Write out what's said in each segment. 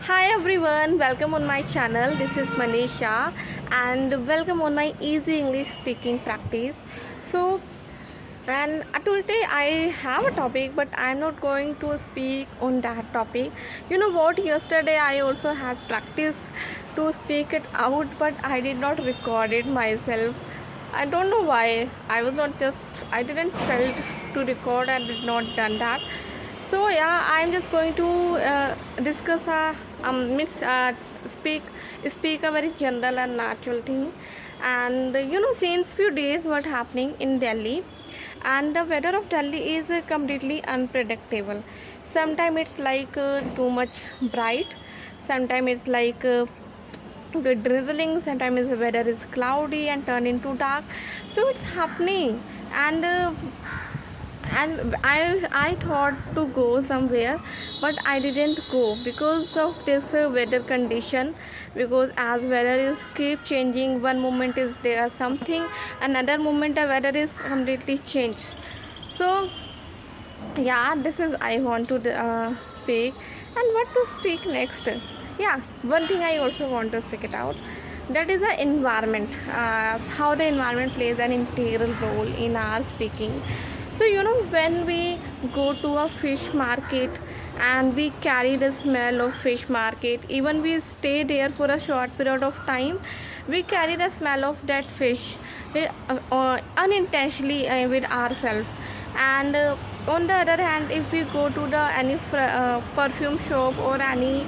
Hi everyone, welcome on my channel. This is Manisha and welcome on my easy English speaking practice. So, today I have a topic, but I'm not going to speak on that topic. You know what? Yesterday I also had practiced to speak it out, but I did not record it myself. I don't know why. I didn't felt to record and did not done that. So yeah, I'm just going to discuss means speak a very general and natural thing. And since few days, what happening in Delhi, and the weather of Delhi is completely unpredictable. Sometimes it's like too much bright. Sometimes it's like good drizzling. Sometimes the weather is cloudy and turn into dark. So it's happening, and I thought to go somewhere, but I didn't go because of this weather condition. Because as weather is keep changing, one moment is there something, another moment the weather is completely changed. So yeah, this is I want to speak, and what to speak next. Yeah, one thing I also want to speak it out, that is the environment, how the environment plays an integral role in our speaking. So when we go to a fish market and we carry the smell of fish market, even we stay there for a short period of time, we carry the smell of that fish unintentionally with ourselves. And on the other hand, if we go to the any perfume shop or any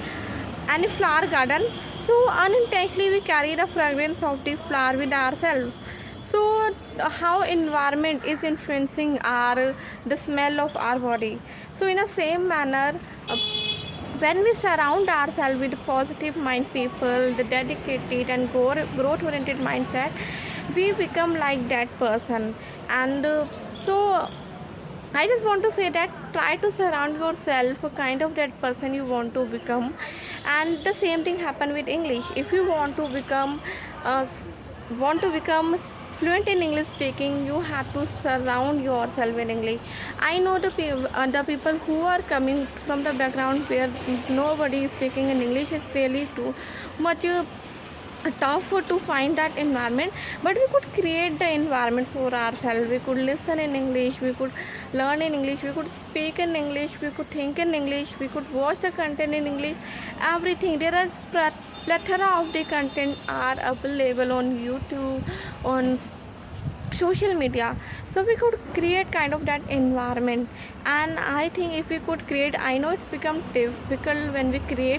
flower garden, so unintentionally we carry the fragrance of the flower with ourselves. So how environment is influencing our the smell of our body. So in the same manner, when we surround ourselves with positive mind people, the dedicated and growth oriented mindset, we become like that person. And so I just want to say that try to surround yourself a kind of that person you want to become. And the same thing happen with English. If you uh, want to become fluent in English speaking, you have to surround yourself in English. I know the people who are coming from the background where nobody is speaking in English is really too much tough to find that environment, but we could create the environment for ourselves. We could listen in English, we could learn in English, we could speak in English, we could think in English, we could watch the content in English. Everything, there is plethora of the content are available on YouTube, on social media. So we could create kind of that environment. And I think if we could create, I know it's become difficult when we create